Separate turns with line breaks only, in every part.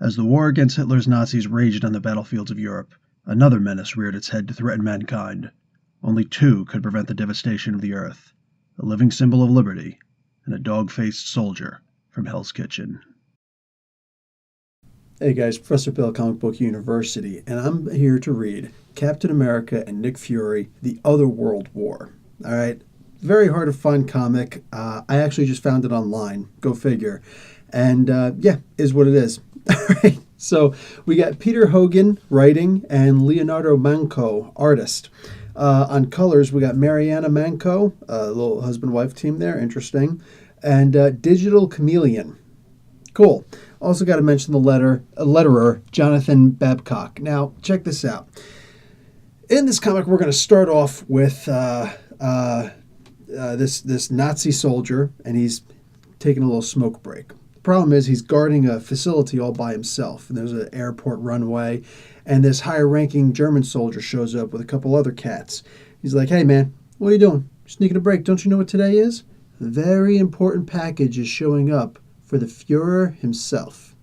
As the war against Hitler's Nazis raged on the battlefields of Europe, another menace reared its head to threaten mankind. Only two could prevent the devastation of the earth: a living symbol of liberty and a dog-faced soldier from Hell's Kitchen.
Hey guys, Professor Bill, Comic Book University, and I'm here to read Captain America and Nick Fury, The Otherworld War. All right, very hard to find comic. I actually just found it online. Go figure. And is what it is. All right, so we got Peter Hogan writing and Leonardo Manco, artist. On colors, we got Mariana Manco, a little husband-wife team there, interesting, and Digital Chameleon. Cool. Also got to mention the letterer, Jonathan Babcock. Now, check this out. In this comic, we're going to start off with this Nazi soldier, and he's taking a little smoke break. The problem is he's guarding a facility all by himself, and there's an airport runway, and this higher-ranking German soldier shows up with a couple other cats. He's like, "Hey, man, what are you doing? Sneaking a break. Don't you know what today is? A very important package is showing up for the Fuhrer himself."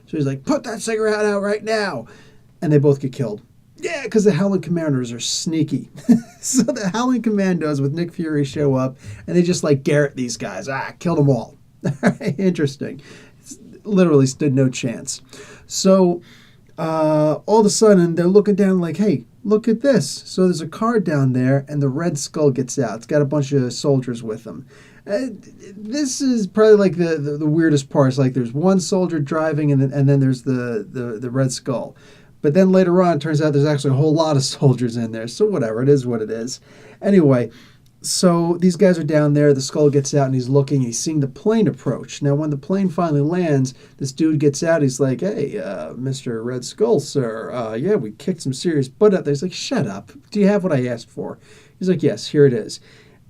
So he's like, "Put that cigarette out right now." And they both get killed. Yeah, because the Howling Commandos are sneaky. So the Howling Commandos with Nick Fury show up, and they just like Garrett these guys. Killed them all. Interesting. Literally stood no chance. So all of a sudden, they're looking down like, "Hey, look at this." So there's a car down there, and the Red Skull gets out. It's got a bunch of soldiers with him. This is probably like the weirdest part. It's like there's one soldier driving, and then there's the Red Skull. But then later on, it turns out there's actually a whole lot of soldiers in there. So whatever, it is what it is. Anyway, so these guys are down there. The Skull gets out, and he's looking. He's seeing the plane approach. Now, when the plane finally lands, this dude gets out. He's like, "Hey, Mr. Red Skull, sir. Yeah, we kicked some serious butt out there." He's like, "Shut up. Do you have what I asked for?" He's like, "Yes, here it is."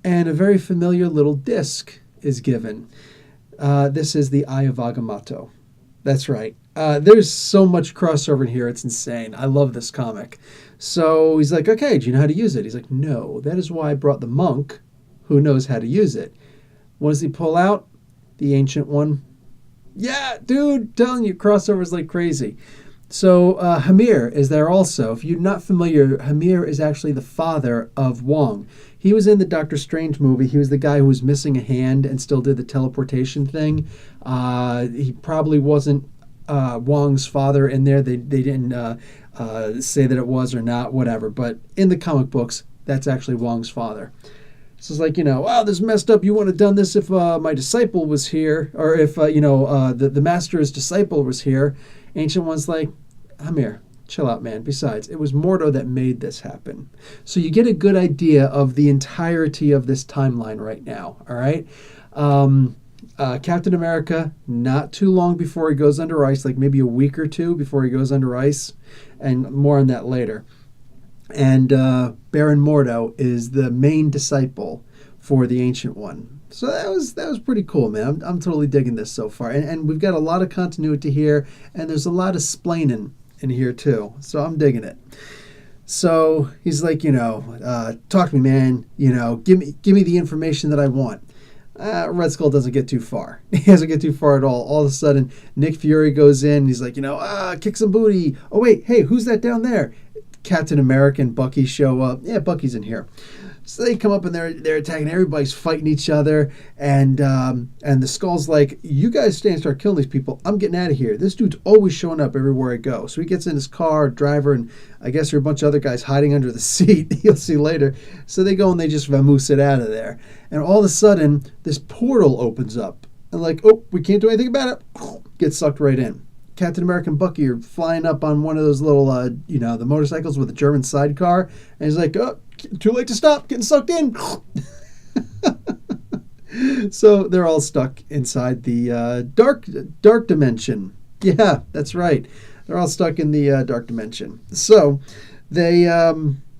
And a very familiar little disc is given. This is the Eye of Agamotto. That's right. There's so much crossover in here. It's insane. I love this comic. So he's like, "Okay, do you know how to use it?" He's like, "No, that is why I brought the monk who knows how to use it." What does he pull out? The Ancient One. Yeah, dude, telling you, crossovers like crazy. So Hamir is there also. If you're not familiar, Hamir is actually the father of Wong. He was in the Doctor Strange movie. He was the guy who was missing a hand and still did the teleportation thing. He probably wasn't Wong's father in there. They didn't say that it was or not, whatever. But in the comic books, that's actually Wong's father. So it's like, "Wow, this is messed up. You wouldn't have done this if my disciple was here, or if, the master's disciple was here." Ancient One's like, "Hamir, chill out, man. Besides, it was Mordo that made this happen." So you get a good idea of the entirety of this timeline right now, all right? Captain America, not too long before he goes under ice, like maybe a week or two before he goes under ice, and more on that later. And Baron Mordo is the main disciple for the Ancient One. So that was pretty cool, man. I'm totally digging this so far. And we've got a lot of continuity here, and there's a lot of splaining in here too. So I'm digging it. So he's like, "Talk to me, man. Give me the information that I want." Red Skull doesn't get too far. He doesn't get too far at all. All of a sudden, Nick Fury goes in. He's like, "Kick some booty." Oh, wait, hey, who's that down there? Captain America and Bucky show up. Yeah, Bucky's in here. So they come up and they're attacking. Everybody's fighting each other, and the Skull's like, "You guys stay and start killing these people. I'm getting out of here. This dude's always showing up everywhere I go." So he gets in his car, driver, and I guess there are a bunch of other guys hiding under the seat. You'll see later. So they go and they just vamoose it out of there. And all of a sudden, this portal opens up, and like, "Oh, we can't do anything about it." Gets sucked right in. Captain America and Bucky are flying up on one of those little, the motorcycles with a German sidecar, and he's like, "Oh, too late to stop, getting sucked in." So they're all stuck inside the dark dimension. Yeah, that's right. They're all stuck in the dark dimension. So they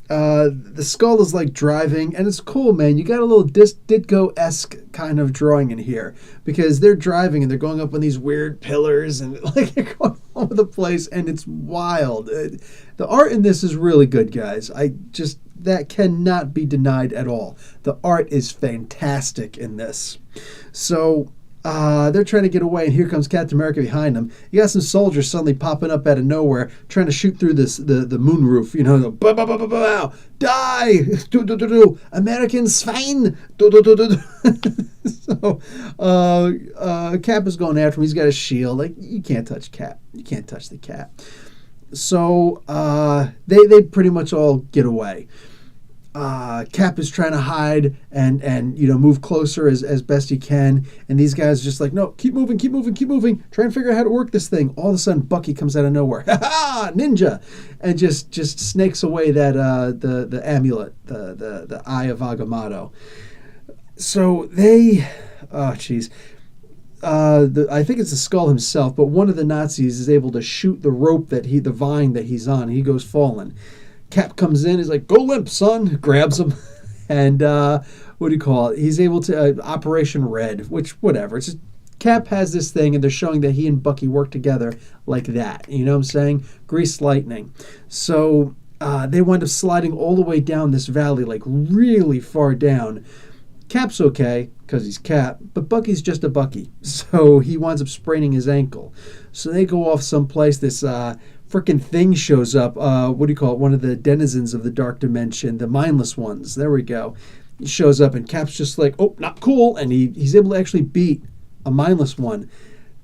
the Skull is like driving, and it's cool, man. You got a little Ditko-esque kind of drawing in here, because they're driving and they're going up on these weird pillars, and like they're going all over the place, and it's wild. The art in this is really good, guys. That cannot be denied at all. The art is fantastic in this. So they're trying to get away, and here comes Captain America behind them. You got some soldiers suddenly popping up out of nowhere, trying to shoot through the moon roof. You know, bow, bow, bow, bow, bow, die, do, do, do, do. Americans, fine, do, do, do, do. So Cap is going after him. He's got a shield. Like, you can't touch Cap. You can't touch the Cap. So they pretty much all get away. Cap is trying to hide and move closer as best he can, and these guys are just like, no, keep moving, try and figure out how to work this thing. All of a sudden Bucky comes out of nowhere, ha ha, ninja, and just snakes away that the amulet, the Eye of Agamotto. So they, I think it's the Skull himself, but one of the Nazis is able to shoot the rope the vine that he's on, and he goes falling. Cap comes in, he's like, go limp, son, grabs him, and what do you call it? He's able to, Operation Red, which, whatever. It's just, Cap has this thing, and they're showing that he and Bucky work together like that. You know what I'm saying? Grease lightning. So they wind up sliding all the way down this valley, like really far down. Cap's okay, because he's Cap, but Bucky's just a Bucky. So he winds up spraining his ankle. So they go off someplace, this freaking thing shows up. What do you call it? One of the denizens of the dark dimension, the mindless ones. There we go. He shows up, and Cap's just like, oh, not cool. And he's able to actually beat a mindless one.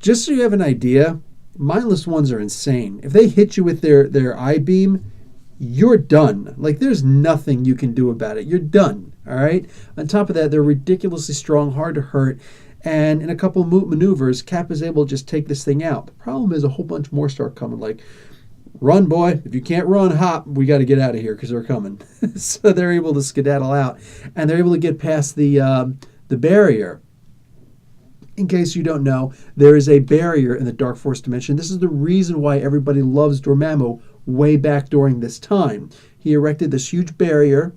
Just so you have an idea, mindless ones are insane. If they hit you with their eye beam, you're done. Like, there's nothing you can do about it. You're done. All right. On top of that, they're ridiculously strong, hard to hurt. And in a couple of maneuvers, Cap is able to just take this thing out. The problem is a whole bunch more start coming. Like, run, boy. If you can't run, hop. We got to get out of here because they're coming. So they're able to skedaddle out. And they're able to get past the barrier. In case you don't know, there is a barrier in the Dark Force dimension. This is the reason why everybody loves Dormammu way back during this time. He erected this huge barrier,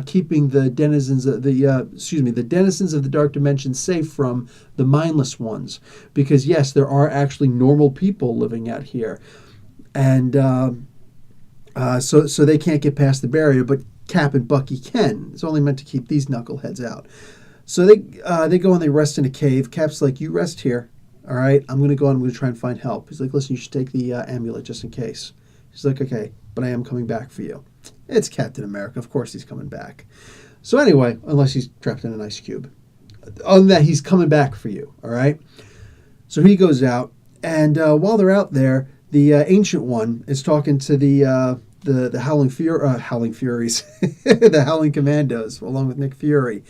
keeping the denizens of the denizens of the Dark Dimension safe from the mindless ones. Because yes, there are actually normal people living out here, and so they can't get past the barrier. But Cap and Bucky can. It's only meant to keep these knuckleheads out. So they go and they rest in a cave. Cap's like, you rest here. All right, I'm going to go and I'm going to try and find help. He's like, listen, you should take the amulet just in case. He's like, okay, but I am coming back for you. It's Captain America. Of course he's coming back. So anyway, unless he's trapped in an ice cube. Other than that, he's coming back for you, all right? So he goes out, and while they're out there, the Ancient One is talking to the Howling Furies, the Howling Commandos, along with Nick Fury.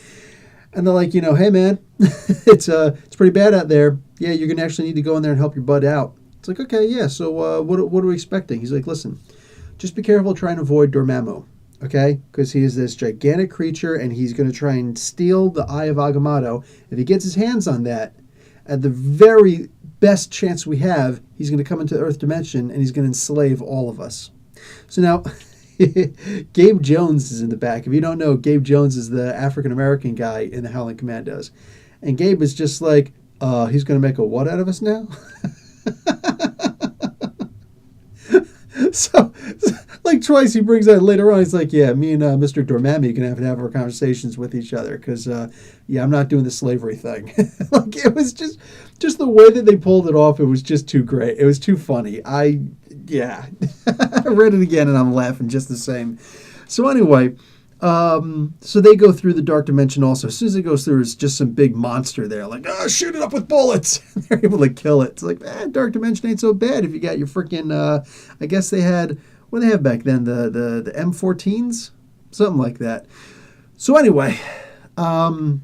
And they're like, hey, man, it's pretty bad out there. Yeah, you're going to actually need to go in there and help your bud out. It's like, okay, yeah, so what are we expecting? He's like, listen, just be careful trying to avoid Dormammu, okay? Because he is this gigantic creature, and he's going to try and steal the Eye of Agamotto. If he gets his hands on that, at the very best chance we have, he's going to come into the Earth dimension, and he's going to enslave all of us. So now, Gabe Jones is in the back. If you don't know, Gabe Jones is the African-American guy in the Howling Commandos. And Gabe is just like, he's going to make a what out of us now? So, like twice he brings that later on. He's like, yeah, me and Mr. Dormammu are going to have our conversations with each other because, I'm not doing the slavery thing. Like, it was just the way that they pulled it off. It was just too great. It was too funny. I read it again and I'm laughing just the same. So anyway, so they go through the Dark Dimension also. As soon as it goes through, it's just some big monster there. Like, shoot it up with bullets. They're able to kill it. It's like, Dark Dimension ain't so bad if you got your freaking, I guess they had, what did they have back then? The M14s? Something like that. So anyway,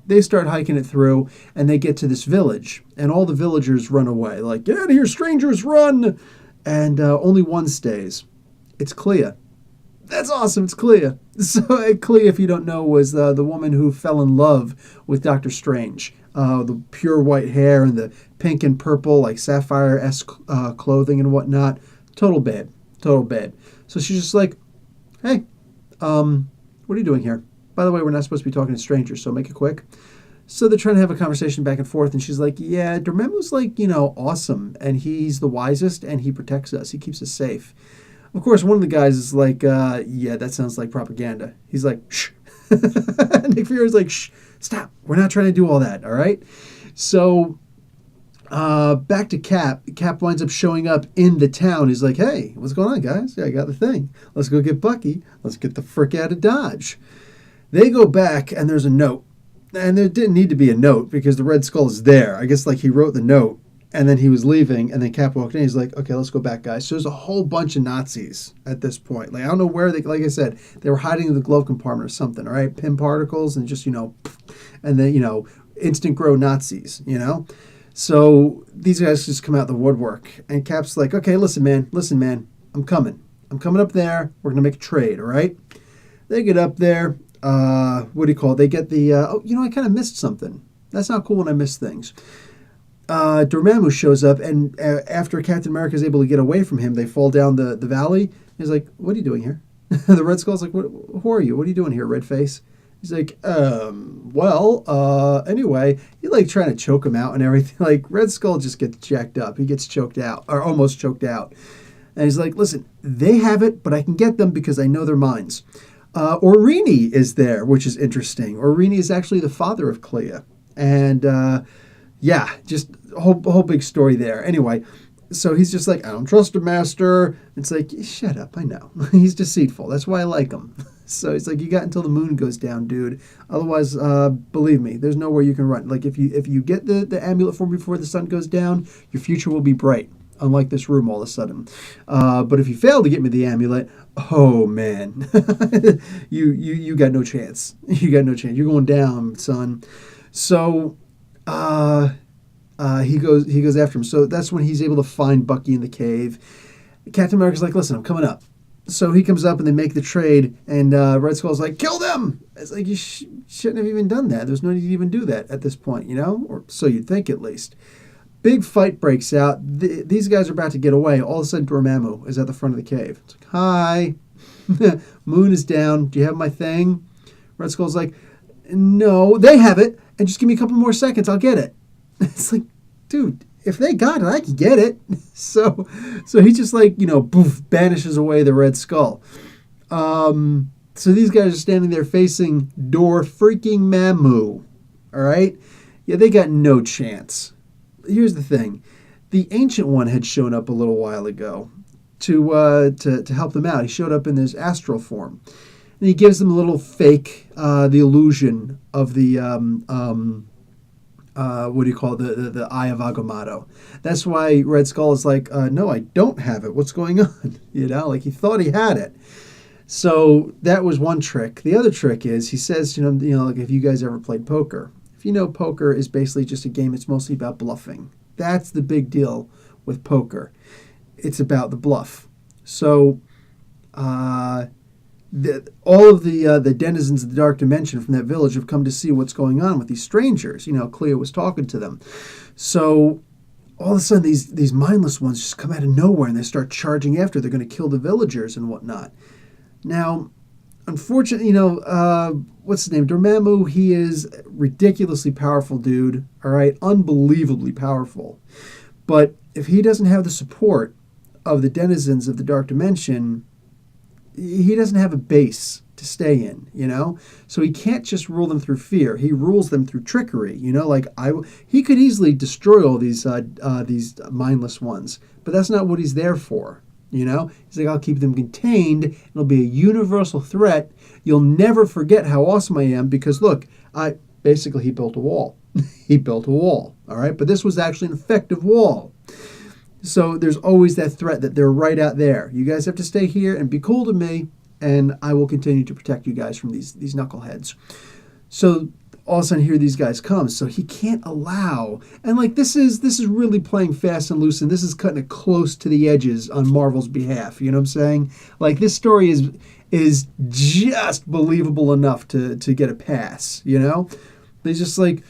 they start hiking it through, and they get to this village. And all the villagers run away. Like, get out of here, strangers, run! And only one stays. It's Clea. That's awesome. It's Clea. So Clea, if you don't know, was the woman who fell in love with Doctor Strange. The pure white hair and the pink and purple, like sapphire-esque clothing and whatnot. Total babe. Total babe. So she's just like, hey, what are you doing here? By the way, we're not supposed to be talking to strangers, so make it quick. So they're trying to have a conversation back and forth, and she's like, yeah, Dormammu's like, awesome, and he's the wisest, and he protects us. He keeps us safe. Of course, one of the guys is like, yeah, that sounds like propaganda. He's like, shh. Nick Fury's like, shh, stop. We're not trying to do all that, all right? So Back to Cap. Cap winds up showing up in the town. He's like, hey, what's going on, guys? Yeah, I got the thing. Let's go get Bucky. Let's get the frick out of Dodge. They go back, and there's a note. And there didn't need to be a note because the Red Skull is there. I guess like he wrote the note, and then he was leaving, and then Cap walked in. He's like, okay, let's go back, guys. So there's a whole bunch of Nazis at this point. Like, I don't know where they, like I said, they were hiding in the glove compartment or something, all right? Pin particles and just, and then, instant grow Nazis. So these guys just come out the woodwork, and Cap's like, okay, listen, man, I'm coming up there. We're going to make a trade, all right? They get up there. What do you call it? They get the, I kind of missed something. That's not cool when I miss things. Dormammu shows up, and after Captain America is able to get away from him, they fall down the valley. He's like, what are you doing here? The Red Skull's like, who are you? What are you doing here, Red Face? He's like, anyway, you like trying to choke him out and everything. Like, Red Skull just gets jacked up. He gets choked out, or almost choked out. And he's like, listen, they have it, but I can get them because I know their minds. Orini is there, which is interesting. Orini is actually the father of Clea. And, just a whole big story there. Anyway, so he's just like, I don't trust him, Master. It's like, shut up, I know. He's deceitful. That's why I like him. So he's like, you got until the moon goes down, dude. Otherwise, believe me, there's nowhere you can run. Like, if you get the amulet form before the sun goes down, your future will be bright. Unlike this room all of a sudden. But if you fail to get me the amulet, oh man, you got no chance. You got no chance. You're going down, son. So he goes after him. So that's when he's able to find Bucky in the cave. Captain America's like, listen, I'm coming up. So he comes up and they make the trade, and Red Skull's like, kill them! It's like, you shouldn't have even done that. There's no need to even do that at this point, or so you'd think at least. Big fight breaks out. These guys are about to get away. All of a sudden, Dormammu is at the front of the cave. It's like, hi. Moon is down. Do you have my thing? Red Skull's like, no, they have it. And just give me a couple more seconds. I'll get it. It's like, dude, if they got it, I can get it. So he just like, boof, banishes away the Red Skull. So these guys are standing there facing Dormammu. All right? Yeah, they got no chance. Here's the thing. The Ancient One had shown up a little while ago to help them out. He showed up in this astral form. And he gives them a little fake, the illusion of the, the Eye of Agamotto. That's why Red Skull is like, no, I don't have it. What's going on? Like he thought he had it. So that was one trick. The other trick is he says, like if you guys ever played poker, if you know, poker is basically just a game. It's mostly about bluffing. That's the big deal with poker. It's about the bluff. So all of the denizens of the Dark Dimension from that village have come to see what's going on with these strangers. Clea was talking to them. So all of a sudden, these mindless ones just come out of nowhere and they start charging after. They're going to kill the villagers and whatnot. Now, unfortunately, what's his name? Dormammu, he is a ridiculously powerful dude, all right? Unbelievably powerful. But if he doesn't have the support of the denizens of the Dark Dimension, he doesn't have a base to stay in, So he can't just rule them through fear. He rules them through trickery, he could easily destroy all these mindless ones, but that's not what he's there for. He's like, I'll keep them contained. It'll be a universal threat. You'll never forget how awesome I am because, look, he built a wall. He built a wall, all right? But this was actually an effective wall. So there's always that threat that they're right out there. You guys have to stay here and be cool to me, and I will continue to protect you guys from these knuckleheads. So all of a sudden here these guys come, so he can't allow, and like this is really playing fast and loose, and this is cutting it close to the edges on Marvel's behalf. You know what I'm saying? Like this story is just believable enough to get a pass. But he's just like,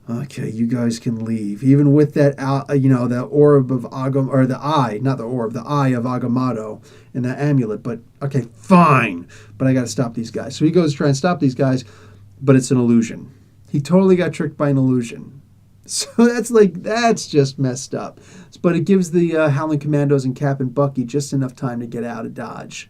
okay, you guys can leave, even with that the orb of Agam, or the eye, not the orb, the eye of Agamotto and that amulet. But okay, fine, but I got to stop these guys. So he goes to try and stop these guys, but it's an illusion. He totally got tricked by an illusion. So that's just messed up. But it gives the Howling Commandos and Cap and Bucky just enough time to get out of Dodge.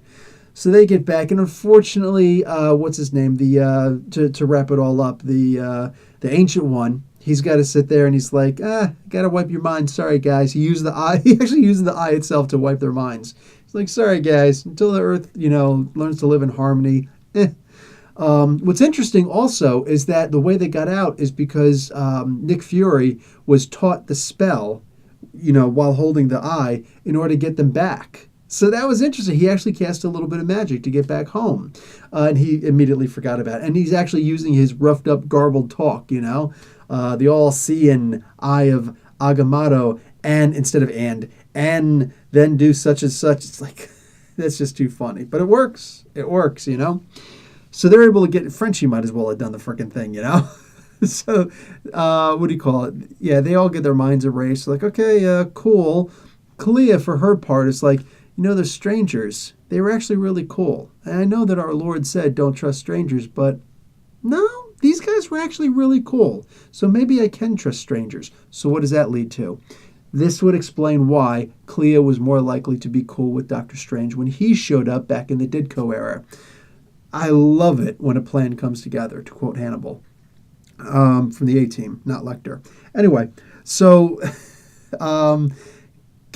So they get back, and unfortunately, what's his name? To wrap it all up, the Ancient One, he's got to sit there and he's like, gotta wipe your mind. Sorry, guys. He used the eye. He actually used the eye itself to wipe their minds. He's like, sorry, guys. Until the Earth, learns to live in harmony. What's interesting also is that the way they got out is because Nick Fury was taught the spell, while holding the eye in order to get them back. So that was interesting. He actually cast a little bit of magic to get back home. And he immediately forgot about it. And he's actually using his roughed up, garbled talk, the all-seeing eye of Agamotto, and instead of and then do such and such. It's like, that's just too funny. But it works. It works, So they're able to get, Frenchie might as well have done the freaking thing, So, what do you call it? Yeah, they all get their minds erased. Like, okay, cool. Clea, for her part, is like, they're strangers. They were actually really cool. And I know that our Lord said don't trust strangers, but no, these guys were actually really cool. So maybe I can trust strangers. So what does that lead to? This would explain why Clea was more likely to be cool with Doctor Strange when he showed up back in the Ditko era. I love it when a plan comes together, to quote Hannibal. From the A-Team, not Lecter. Anyway, so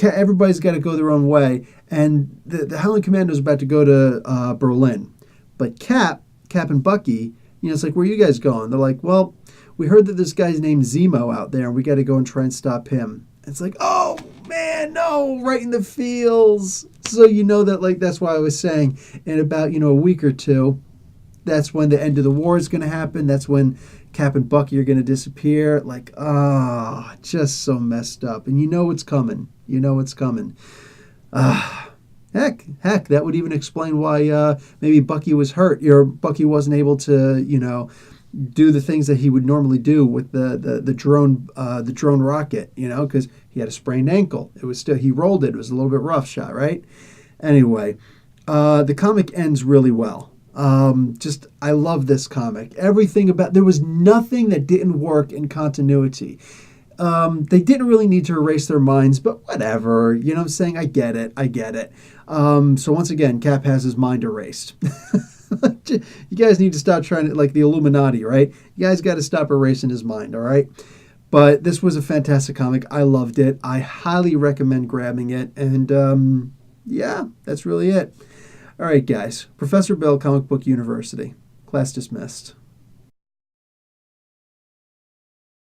everybody's got to go their own way, and the Howling Commandoes are about to go to Berlin. But Cap and Bucky, it's like, where are you guys going? They're like, well, we heard that this guy's named Zemo out there, and we got to go and try and stop him. It's like, oh, man, no, right in the feels. So that, that's why I was saying in about, a week or two, that's when the end of the war is going to happen. That's when Cap and Bucky are going to disappear. Like, just so messed up. And it's coming. It's coming. Heck, that would even explain why maybe Bucky was hurt, or Bucky wasn't able to, do the things that he would normally do with the drone rocket, because he had a sprained ankle. It was still, he rolled it. It was a little bit rough shot, right? Anyway, the comic ends really well. I love this comic. Everything about, there was nothing that didn't work in continuity. They didn't really need to erase their minds, but whatever. You know what I'm saying? I get it. So once again, Cap has his mind erased. You guys need to stop trying to, like the Illuminati, right? You guys got to stop erasing his mind, all right? But this was a fantastic comic. I loved it. I highly recommend grabbing it. And yeah, that's really it. All right, guys. Professor Bill, Comic Book University. Class dismissed.